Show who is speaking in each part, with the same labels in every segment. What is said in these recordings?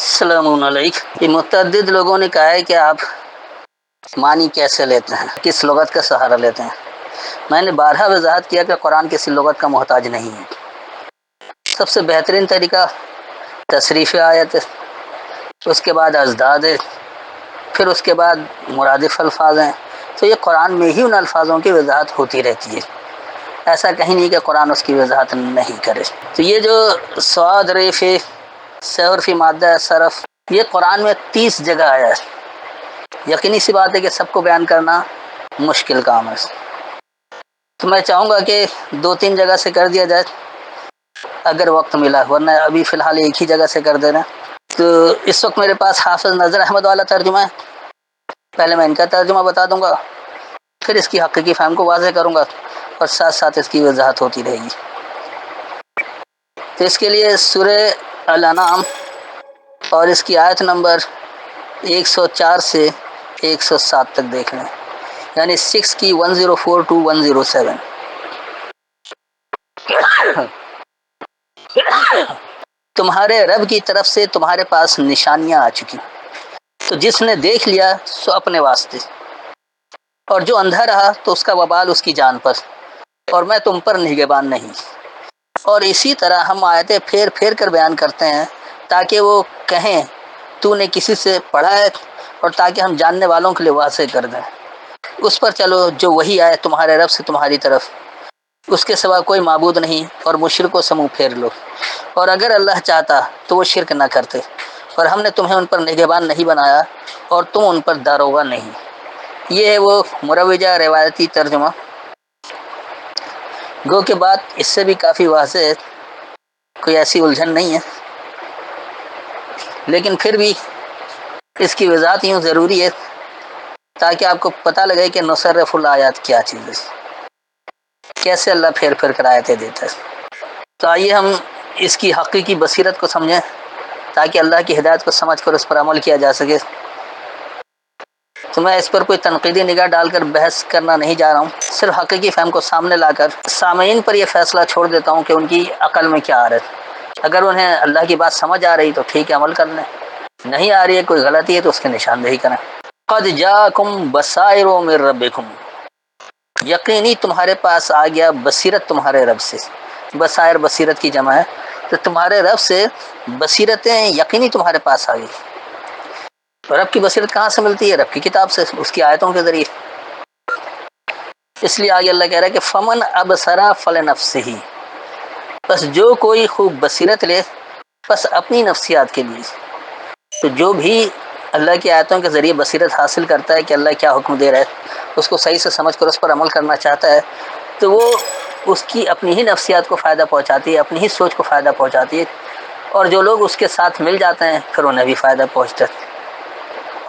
Speaker 1: السلام علیکم۔ یہ متعدد لوگوں نے کہا ہے کہ آپ معنی کیسے لیتے ہیں، کس لغت کا سہارا لیتے ہیں۔ میں نے بارہا وضاحت کیا کہ قرآن کسی لغت کا محتاج نہیں ہے۔ سب سے بہترین طریقہ تصریف آیت ہے، اس کے بعد ازداد ہے، پھر اس کے بعد مرادف الفاظ ہیں۔ تو یہ قرآن میں ہی ان الفاظوں کی وضاحت ہوتی رہتی ہے، ایسا کہیں نہیں کہ قرآن اس کی وضاحت نہیں کرے۔ تو یہ جو سواد ریف سعرفی مادہ صرف، یہ قرآن میں 30 جگہ آیا ہے۔ یقینی سی بات ہے کہ سب کو بیان کرنا مشکل کام ہے، تو میں چاہوں گا کہ 2-3 جگہ سے کر دیا جائے اگر وقت ملا، ورنہ ابھی فی الحال ایک ہی جگہ سے کر دینا۔ تو اس وقت میرے پاس حافظ نظر احمد والا ترجمہ ہے، پہلے میں ان کا ترجمہ بتا دوں گا، پھر اس کی حقیقی فہم کو واضح کروں گا اور ساتھ ساتھ اس کی وضاحت ہوتی رہے گی۔ تو اس کے لیے سورہ الانعام اور اس کی آیت نمبر 104 سے 107 تک دیکھ لیں، یعنی 6 کی 104 to 107۔ تمہارے رب کی طرف سے تمہارے پاس نشانیاں آ چکی، تو جس نے دیکھ لیا سو اپنے واسطے، اور جو اندھا رہا تو اس کا وبال اس کی جان پر، اور میں تم پر نگہبان نہیں۔ اور اسی طرح ہم آیتیں پھیر پھیر کر بیان کرتے ہیں تاکہ وہ کہیں تو نے کسی سے پڑھا ہے، اور تاکہ ہم جاننے والوں کے لیے واضح کر دیں۔ اس پر چلو جو وہی آئے تمہارے رب سے تمہاری طرف، اس کے سوا کوئی معبود نہیں، اور مشرکوں سے منہ پھیر لو۔ اور اگر اللہ چاہتا تو وہ شرک نہ کرتے، اور ہم نے تمہیں ان پر نگہبان نہیں بنایا اور تم ان پر داروغہ نہیں۔ یہ ہے وہ مروجہ روایتی ترجمہ، گو کے بعد اس سے بھی کافی واضح ہے، کوئی ایسی الجھن نہیں ہے، لیکن پھر بھی اس کی وضاحت یوں ضروری ہے تاکہ آپ کو پتہ لگے کہ نصرف الآیات کیا چیز ہے، کیسے اللہ پھیر پھیر کر آیتیں دیتا ہے۔ تو آئیے ہم اس کی حقیقی بصیرت کو سمجھیں تاکہ اللہ کی ہدایت کو سمجھ کر اس پر عمل کیا جا سکے۔ تو میں اس پر کوئی تنقیدی نگاہ ڈال کر بحث کرنا نہیں جا رہا ہوں، صرف حقیقی فہم کو سامنے لا کر سامعین پر یہ فیصلہ چھوڑ دیتا ہوں کہ ان کی عقل میں کیا آ رہا ہے۔ اگر انہیں اللہ کی بات سمجھ آ رہی تو ٹھیک ہے، عمل کر لیں، نہیں آ رہی ہے، کوئی غلطی ہے تو اس کی نشاندہی کریں۔ قد جاءکم بصائر من ربکم، یقینی تمہارے پاس آ گیا بصیرت تمہارے رب سے۔ بصائر بصیرت کی جمع ہے، تو تمہارے رب سے بصیرتیں یقینی تمہارے پاس آ گئی۔ رب کی بصیرت کہاں سے ملتی ہے؟ رب کی کتاب سے، اس کی آیتوں کے ذریعے۔ اس لیے آگے اللہ کہہ رہا ہے کہ فمن ابصر فلنفسہ، بس جو کوئی خوب بصیرت لے بس اپنی نفسیات کے لیے۔ تو جو بھی اللہ کی آیتوں کے ذریعے بصیرت حاصل کرتا ہے کہ اللہ کیا حکم دے رہا ہے، اس کو صحیح سے سمجھ کر اس پر عمل کرنا چاہتا ہے، تو وہ اس کی اپنی ہی نفسیات کو فائدہ پہنچاتی ہے، اپنی ہی سوچ کو فائدہ پہنچاتی ہے، اور جو لوگ اس کے ساتھ مل جاتے ہیں پھر انہیں بھی فائدہ پہنچتا ہے۔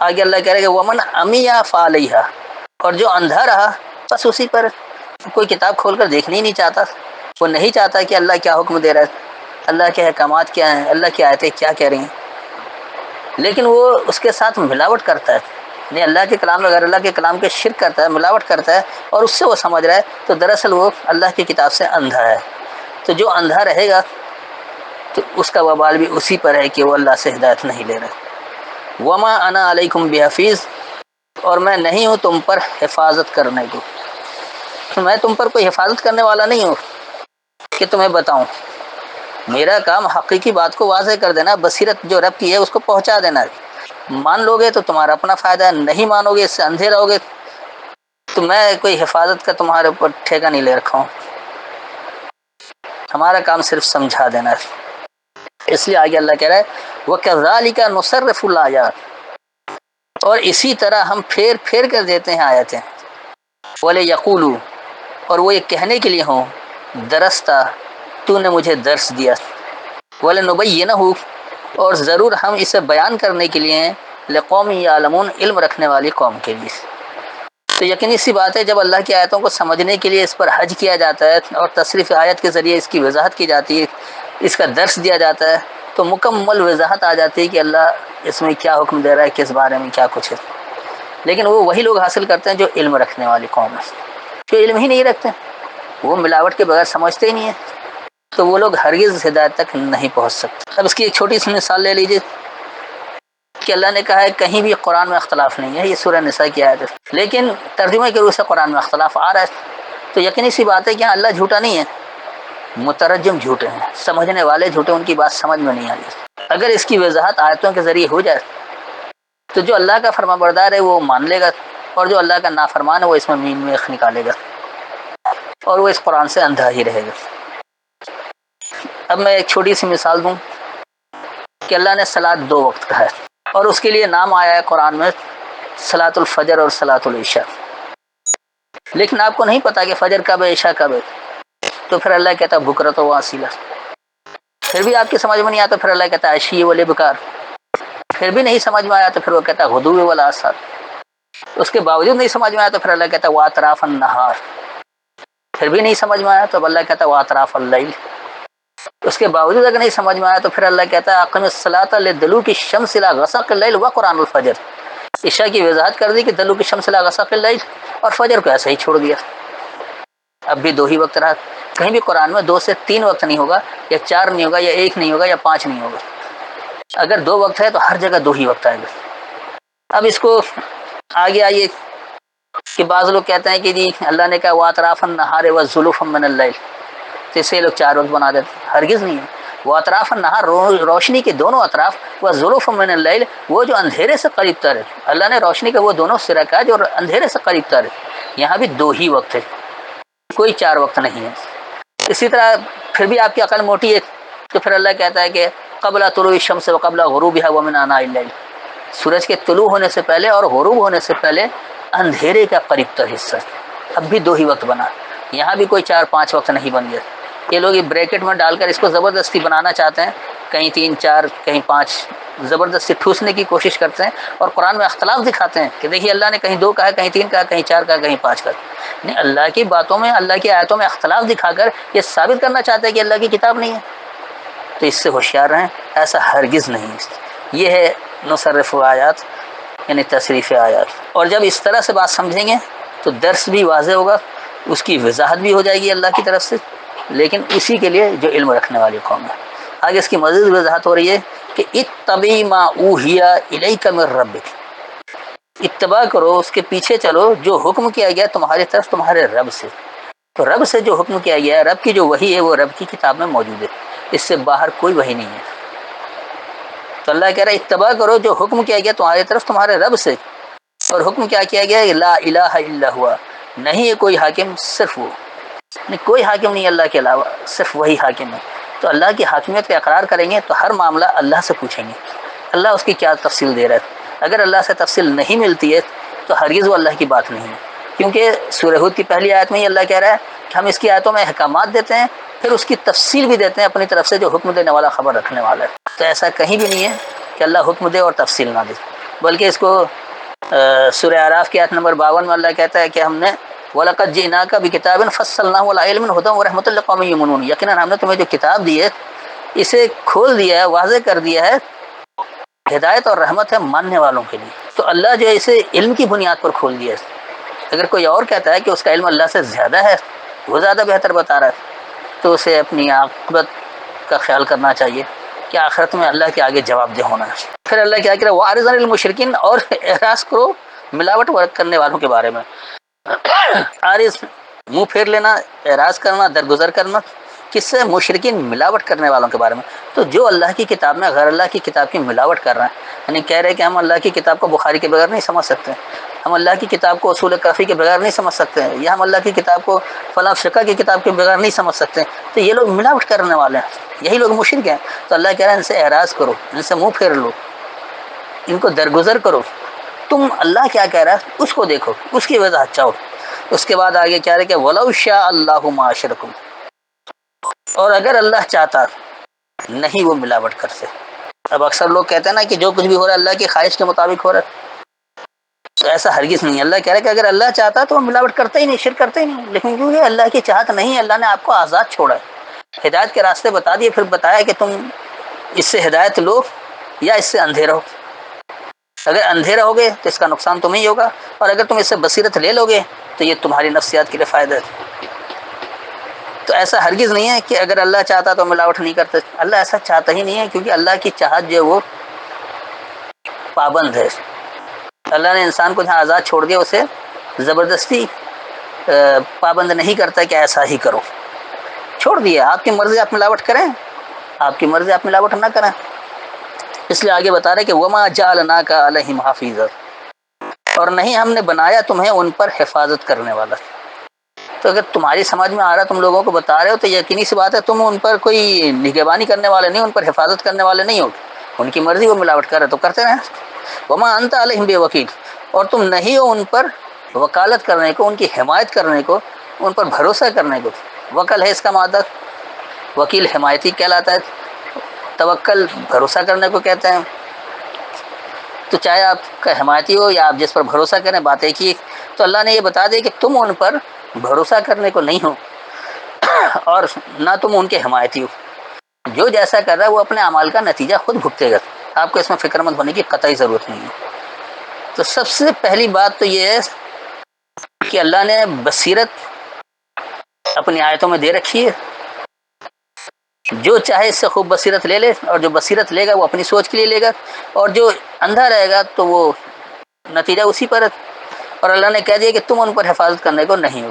Speaker 1: آگے اللہ کہہ رہے کہ ومن عمی فعلیہا، اور جو اندھا رہا بس اسی پر کوئی کتاب کھول کر دیکھنا ہی نہیں چاہتا، وہ نہیں چاہتا کہ اللہ کیا حکم دے رہا ہے، اللہ کے احکامات کیا ہیں، اللہ کی آیتیں کیا کہہ رہی ہیں، لیکن وہ اس کے ساتھ ملاوٹ کرتا ہے، نہیں اللہ کے کلام اگر اللہ کے کلام کے شرک کرتا ہے، ملاوٹ کرتا ہے، اور اس سے وہ سمجھ رہا ہے، تو دراصل وہ اللہ کی کتاب سے اندھا ہے۔ تو جو اندھا رہے گا تو اس کا وبال بھی اسی پر ہے کہ وہ اللہ سے ہدایت نہیں لے رہا۔ وما انا علیکم بحفیظ، اور میں نہیں ہوں تم پر حفاظت کرنے کو، تو میں تم پر کوئی حفاظت کرنے والا نہیں ہوں کہ تمہیں بتاؤں۔ میرا کام حقیقی بات کو واضح کر دینا، بصیرت جو رب کی ہے اس کو پہنچا دینا۔ مان لو گے تو تمہارا اپنا فائدہ ہے، نہیں مانو گے، اس سے اندھے رہو گے، تو میں کوئی حفاظت کا تمہارے اوپر ٹھیکہ نہیں لے رکھا ہوں، ہمارا کام صرف سمجھا دینا ہے۔ اس لیے آگے اللہ کہہ رہا ہے وَكَذَلِكَ نُصَرِّفُ الْآيَاتِ، اور اسی طرح ہم پھیر پھیر کر دیتے ہیں آیتیں۔ وَلِيَقُولُوا، اور وہ یہ کہنے کے لیے ہوں درستہ تو نے مجھے درس دیا۔ وَلَنُبَيِّنَهُ، اور ضرور ہم اسے بیان کرنے کے لیے ہیں لقوم یعلمون، علم رکھنے والی قوم کے لیے۔ تو یقینی سی بات ہے جب اللہ کی آیتوں کو سمجھنے کے لیے اس پر حج کیا جاتا ہے اور تصریف آیت کے ذریعے اس کی وضاحت کی جاتی ہے، اس کا درس دیا جاتا ہے، تو مکمل وضاحت آ جاتی ہے کہ اللہ اس میں کیا حکم دے رہا ہے، کس بارے میں کیا کچھ ہے۔ لیکن وہ وہی لوگ حاصل کرتے ہیں جو علم رکھنے والی قوم ہے، جو علم ہی نہیں رکھتے، وہ ملاوٹ کے بغیر سمجھتے ہی نہیں ہیں، تو وہ لوگ ہرگز ہدایت تک نہیں پہنچ سکتے۔ اب اس کی ایک چھوٹی سی مثال لے لیجیے کہ اللہ نے کہا ہے کہیں بھی قرآن میں اختلاف نہیں ہے، یہ سورہ نساء کی آیت ہے، لیکن ترجمے کی روح سے قرآن میں اختلاف آ رہا ہے، تو یقینی سی بات ہے کہ اللہ جھوٹا نہیں ہے، مترجم جھوٹے ہیں، سمجھنے والے جھوٹے، ان کی بات سمجھ میں نہیں آئی۔ اگر اس کی وضاحت آیتوں کے ذریعے ہو جائے تو جو اللہ کا فرما بردار ہے وہ مان لے گا، اور جو اللہ کا نافرمان ہے وہ اس میں مین میخ نکالے گا، اور وہ اس قرآن سے اندھا ہی رہے گا۔ اب میں ایک چھوٹی سی مثال دوں کہ اللہ نے صلاۃ 2 وقت کہا ہے، اور اس کے لیے نام آیا ہے قرآن میں صلاۃ الفجر اور صلاۃ العشاء، لیکن آپ کو نہیں پتا کہ فجر کب ہے، عشاء کب ہے، تو پھر اللہ کہتا ہے بکرۃ و اصیلہ، پھر بھی آپ کی سمجھ میں نہیں آتا، پھر اللہ کہتا ہے عشی و الابکار، پھر بھی نہیں سمجھ میں آیا تو پھر وہ کہتا ہے غدو والآصال، اس کے باوجود نہیں سمجھ میں آیا تو پھر اللہ کہتا ہے واطراف النہار، پھر بھی نہیں سمجھ میں آیا تو اللہ کہتا ہے واطراف اللیل، اس کے باوجود اگر نہیں سمجھ میں آیا تو پھر اللہ کہتا ہے اقم الصلاۃ لدلوک الشمس الی غسق اللیل وقرآن الفجر، عشاء کی وضاحت کر دی کہ دلوک الشمس الی غسق اللیل، اور فجر کو ایسے ہی چھوڑ دیا، اب بھی 2 ہی وقت رہا، کہیں بھی قرآن میں 2 سے 3 وقت نہیں ہوگا، یا 4 نہیں ہوگا، یا 1 نہیں ہوگا، یا 5 نہیں ہوگا، اگر 2 وقت ہے تو ہر جگہ 2 ہی وقت آئے گا۔ اب اس کو آگے آئیے کہ بعض لوگ کہتے ہیں کہ جی اللہ نے کہا واطراف النہار وزلفا من اللیل، تو اسے لوگ 4 وقت بنا دیتے، ہرگز نہیں ہے، وہ اطراف النہار روشنی کے دونوں اطراف، وزلفا من اللیل وہ جو اندھیرے سے قریب تر ہے، اللہ نے روشنی کا وہ دونوں سرا کہا جو اندھیرے سے قریب تر ہے، یہاں بھی 2 ہی وقت ہے، کوئی 4 وقت نہیں ہے۔ اسی طرح پھر بھی آپ کی عقل موٹی ہے تو پھر اللہ کہتا ہے کہ قبل طلوع الشمس وقبل غروبها ومن آناء اللیل، سورج کے طلوع ہونے سے پہلے اور غروب ہونے سے پہلے اندھیرے کا قریب تر حصہ، اب بھی 2 ہی وقت بنا، یہاں بھی کوئی 4-5 وقت نہیں بن گیا۔ یہ لوگ یہ بریکٹ میں ڈال کر اس کو زبردستی بنانا چاہتے ہیں، کہیں 3-4 کہیں 5، زبردستی ٹھوسنے کی کوشش کرتے ہیں، اور قرآن میں اختلاف دکھاتے ہیں کہ دیکھیے اللہ نے کہیں 2 کہا، کہیں 3 کہا، کہیں 4 کہا، کہیں 5 کہا، نہیں، اللہ کی باتوں میں، اللہ کی آیتوں میں اختلاف دکھا کر یہ ثابت کرنا چاہتے ہیں کہ اللہ کی کتاب نہیں ہے، تو اس سے ہوشیار رہیں، ایسا ہرگز نہیں، یہ ہے نصرف آیات، یعنی تصریف آیات، اور جب اس طرح سے بات سمجھیں گے تو درس بھی واضح ہوگا، اس کی وضاحت بھی ہو جائے گی اللہ کی طرف سے، لیکن اسی کے لیے جو علم رکھنے والی قوم ہے۔ آگے اس کی مزید وضاحت ہو رہی ہے کہ اتبع ما اوحی الیک من ربک، اتباع کرو، اس کے پیچھے چلو جو حکم کیا گیا تمہاری طرف تمہارے رب سے، تو رب سے جو حکم کیا گیا ہے، رب کی جو وحی ہے وہ رب کی کتاب میں موجود ہے، اس سے باہر کوئی وحی نہیں ہے، تو اللہ کہہ رہا ہے اتباع کرو جو حکم کیا گیا تمہاری طرف تمہارے رب سے، اور حکم کیا کیا گیا ہے لا الہ الا ہوا، نہیں ہے کوئی حاکم صرف وہ، کوئی حاکم نہیں اللہ کے علاوہ، صرف وہی حاکم ہے، تو اللہ کی حاکمیت کا اقرار کریں گے تو ہر معاملہ اللہ سے پوچھیں گے، اللہ اس کی کیا تفصیل دے رہا ہے، اگر اللہ سے تفصیل نہیں ملتی ہے تو ہرگز وہ اللہ کی بات نہیں ہے، کیونکہ سورہ ہود کی پہلی آیت میں ہی اللہ کہہ رہا ہے کہ ہم اس کی آیتوں میں احکامات دیتے ہیں، پھر اس کی تفصیل بھی دیتے ہیں اپنی طرف سے جو حکم دینے والا خبر رکھنے والا ہے، تو ایسا کہیں بھی نہیں ہے کہ اللہ حکم دے اور تفصیل نہ دے، بلکہ اس کو سورہ اعراف کی آیت نمبر 52 میں اللہ کہتا ہے کہ ہم نے وَلَقَدْ جِئْنَاكَ بِكِتَابٍ فَصَّلْنَاهُ عَلَىٰ عِلْمٍ هُدًى وَرَحْمَةً لِّقَوْمٍ يُؤْمِنُونَ، یقیناً ہم نے تمہیں جو کتاب دی ہے اسے کھول دیا ہے، واضح کر دیا ہے، ہدایت اور رحمت ہے ماننے والوں کے لیے، تو اللہ جو ہے اسے علم کی بنیاد پر کھول دیا ہے، اگر کوئی اور کہتا ہے کہ اس کا علم اللہ سے زیادہ ہے، وہ زیادہ بہتر بتا رہا ہے، تو اسے اپنی عاقبت کا خیال کرنا چاہیے کہ آخرت میں اللہ کے آگے جواب دہ ہونا ہے۔ پھر اللہ کیا کرے وَأَعْرِضْ عَنِ الْمُشْرِكِينَ، اور اعراض کرو ملاوٹ کرنے والوں کے بارے میں، عارض منہ پھیر لینا، اعراض کرنا، درگزر کرنا، کس سے؟ مشرکین، ملاوٹ کرنے والوں کے بارے میں، تو جو اللہ کی کتاب میں غیر اللہ کی کتاب کی ملاوٹ کر رہے ہیں، یعنی کہہ رہے ہیں کہ ہم اللہ کی کتاب کو بخاری کے بغیر نہیں سمجھ سکتے، ہم اللہ کی کتاب کو اصول کافی کے بغیر نہیں سمجھ سکتے ہیں، یا ہم اللہ کی کتاب کو فلاں فقہ کی کتاب کے بغیر نہیں سمجھ سکتے، تو یہ لوگ ملاوٹ کرنے والے ہیں، یہی لوگ مشرک ہیں، تو اللہ کہہ رہا ہے ان سے اعراض کرو، ان سے منہ پھیر لو، ان کو درگزر کرو، تم اللہ کیا کہہ رہا ہے اس کو دیکھو، اس کی وضاحت چاہو۔ اس کے بعد آگے کیا رہے کہ وَلَوْ شَاءَ اللَّهُ مَا أَشْرَكُوا، اور اگر اللہ چاہتا نہیں وہ ملاوٹ کرتے۔ اب اکثر لوگ کہتے ہیں نا کہ جو کچھ بھی ہو رہا ہے اللہ کی خواہش کے مطابق ہو رہا ہے، تو ایسا ہرگز نہیں ہے، اللہ کہہ رہا ہے کہ اگر اللہ چاہتا تو وہ ملاوٹ کرتا ہی نہیں، شرک کرتا ہی نہیں، لیکن کیونکہ اللہ کی چاہت نہیں ہے، اللہ نے آپ کو آزاد چھوڑا ہے، ہدایت کے راستے بتا دیے، پھر بتایا کہ تم اس سے ہدایت لو یا اس سے اندھے رہو، اگر اندھے رہو گے تو اس کا نقصان تمہیں ہی ہوگا، اور اگر تم اس سے بصیرت لے لو گے تو یہ تمہاری نفسیات کے لیے فائدہ ہے، تو ایسا ہرگز نہیں ہے کہ اگر اللہ چاہتا تو ملاوٹ نہیں کرتے، اللہ ایسا چاہتا ہی نہیں ہے، کیونکہ اللہ کی چاہت جو ہے وہ پابند ہے. اللہ نے انسان کو جہاں آزاد چھوڑ دیا اسے زبردستی پابند نہیں کرتا کہ ایسا ہی کرو، چھوڑ دیا. آپ کی مرضی آپ ملاوٹ کریں، آپ کی مرضی آپ ملاوٹ نہ کریں. اس لیے آگے بتا رہے کہ وما جعلناک علیہم حفیظا، اور نہیں ہم نے بنایا تمہیں ان پر حفاظت کرنے والا. تو اگر تمہاری سمجھ میں آ رہا تم لوگوں کو بتا رہے ہو تو یقینی سی بات ہے تم ان پر کوئی نگہبانی کرنے والے نہیں، ان پر حفاظت کرنے والے نہیں ہو. ان کی مرضی وہ ملاوٹ کر رہے تو کرتے رہیں. وما انت علیہم بوکیل، اور تم نہیں ہو ان پر وکالت کرنے کو، ان کی حمایت کرنے کو، ان پر بھروسہ کرنے کو. وکل ہے اس کا مادہ، وکیل حمایتی کہلاتا ہے، توکل بھروسہ کرنے کو کہتے ہیں. تو چاہے آپ کا حمایتی ہو یا آپ جس پر بھروسہ کریں، بات ایک ہی. تو اللہ نے یہ بتا دیا کہ تم ان پر بھروسہ کرنے کو نہیں ہو اور نہ تم ان کے حمایتی ہو. جو جیسا کر رہا ہے وہ اپنے اعمال کا نتیجہ خود بھگتے گا، آپ کو اس میں فکر مند ہونے کی قطعی ضرورت نہیں ہے. تو سب سے پہلی بات تو یہ ہے کہ اللہ نے بصیرت اپنی آیتوں میں دے رکھی ہے. جو چاہے اس سے خوب بصیرت لے لے، اور جو بصیرت لے گا وہ اپنی سوچ کے لیے لے گا، اور جو اندھا رہے گا تو وہ نتیجہ اسی پر ہے. اور اللہ نے کہہ دیا کہ تم ان پر حفاظت کرنے کو نہیں ہو.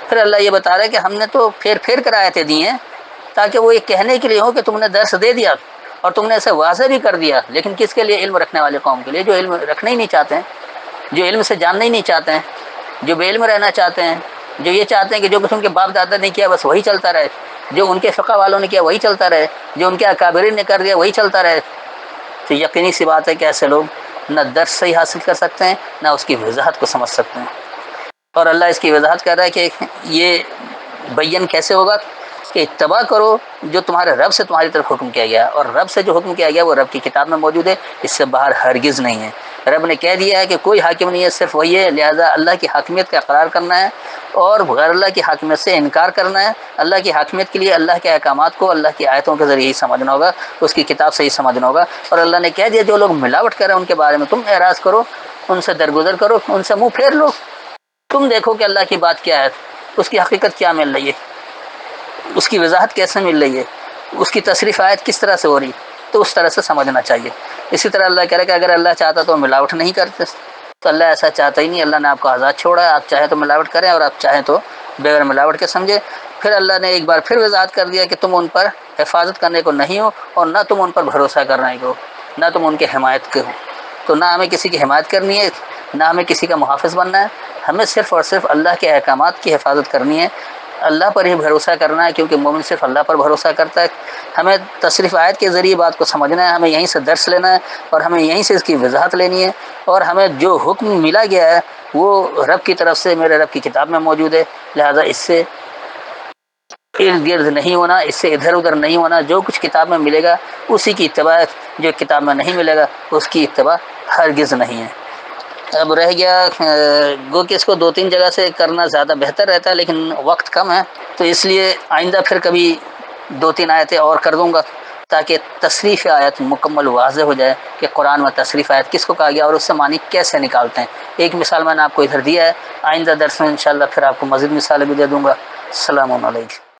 Speaker 1: پھر اللہ یہ بتا رہا ہے کہ ہم نے تو پھیر کر آیتیں دی ہیں تاکہ وہ یہ کہنے کے لیے ہو کہ تم نے درس دے دیا اور تم نے اسے واضح بھی کر دیا. لیکن کس کے لیے؟ علم رکھنے والے قوم کے لیے، جو علم رکھنا ہی نہیں چاہتے ہیں، جو علم سے جاننا ہی نہیں چاہتے ہیں، جو بے علم رہنا چاہتے ہیں، جو یہ چاہتے ہیں کہ جو کچھ ان کے باپ دادا نے کیا بس وہی چلتا رہے، جو ان کے فقہ والوں نے کیا وہی چلتا رہے، جو ان کے اکابرین نے کر دیا وہی چلتا رہے. تو یقینی سی بات ہے کہ ایسے لوگ نہ درس صحیح حاصل کر سکتے ہیں، نہ اس کی وضاحت کو سمجھ سکتے ہیں. اور اللہ اس کی وضاحت کر رہا ہے کہ یہ بیان کیسے ہوگا کہ اتباع کرو جو تمہارے رب سے تمہاری طرف حکم کیا گیا. اور رب سے جو حکم کیا گیا وہ رب کی کتاب میں موجود ہے، اس سے باہر ہرگز نہیں ہے. رب نے کہہ دیا ہے کہ کوئی حاکم نہیں ہے، صرف وہی ہے. لہذا اللہ کی حاکمیت کا اقرار کرنا ہے اور غیر اللہ کی حاکمیت سے انکار کرنا ہے. اللہ کی حاکمیت کے لیے اللہ کے احکامات کو اللہ کی آیتوں کے ذریعے ہی سمجھنا ہوگا، اس کی کتاب سے ہی سمجھنا ہوگا. اور اللہ نے کہہ دیا جو لوگ ملاوٹ کریں ان کے بارے میں تم اعراض کرو، ان سے درگزر کرو، ان سے منہ پھیر لو. تم دیکھو کہ اللہ کی بات کیا ہے، اس کی حقیقت کیا مل رہی ہے، اس کی وضاحت کیسے مل رہی ہے، اس کی تصریف آیت کس طرح سے ہو رہی، تو اس طرح سے سمجھنا چاہیے. اسی طرح اللہ کہہ رہا ہے کہ اگر اللہ چاہتا تو ملاوٹ نہیں کرتے، تو اللہ ایسا چاہتا ہی نہیں. اللہ نے آپ کو آزاد چھوڑا ہے، آپ چاہیں تو ملاوٹ کریں اور آپ چاہیں تو بغیر ملاوٹ کے سمجھے. پھر اللہ نے ایک بار پھر وضاحت کر دیا کہ تم ان پر حفاظت کرنے کو نہیں ہو، اور نہ تم ان پر بھروسہ کرنے کو، نہ تم ان کے حمایت کے ہو. تو نہ ہمیں کسی کی حمایت کرنی ہے، نہ ہمیں کسی کا محافظ بننا ہے. ہمیں صرف اور صرف اللہ کے احکامات کی حفاظت کرنی ہے، اللہ پر ہی بھروسہ کرنا ہے، کیونکہ مومن صرف اللہ پر بھروسہ کرتا ہے. ہمیں تصریف آیت کے ذریعے بات کو سمجھنا ہے، ہمیں یہیں سے درس لینا ہے اور ہمیں یہیں سے اس کی وضاحت لینی ہے. اور ہمیں جو حکم ملا گیا ہے وہ رب کی طرف سے، میرے رب کی کتاب میں موجود ہے. لہذا اس سے ارد گرد نہیں ہونا، اس سے ادھر ادھر نہیں ہونا. جو کچھ کتاب میں ملے گا اسی کی اتباع، جو کتاب میں نہیں ملے گا اس کی اتباع ہرگز نہیں ہے. اب رہ گیا گو کہ اس کو 2-3 جگہ سے کرنا زیادہ بہتر رہتا ہے، لیکن وقت کم ہے تو اس لیے آئندہ پھر کبھی 2-3 آیتیں اور کر دوں گا تاکہ تصریف آیت مکمل واضح ہو جائے کہ قرآن میں تصریف آیت کس کو کہا گیا اور اس سے معنی کیسے نکالتے ہیں. ایک مثال میں نے آپ کو ادھر دیا ہے، آئندہ درس میں انشاءاللہ پھر آپ کو مزید مثالیں بھی دے دوں گا. السلام علیکم.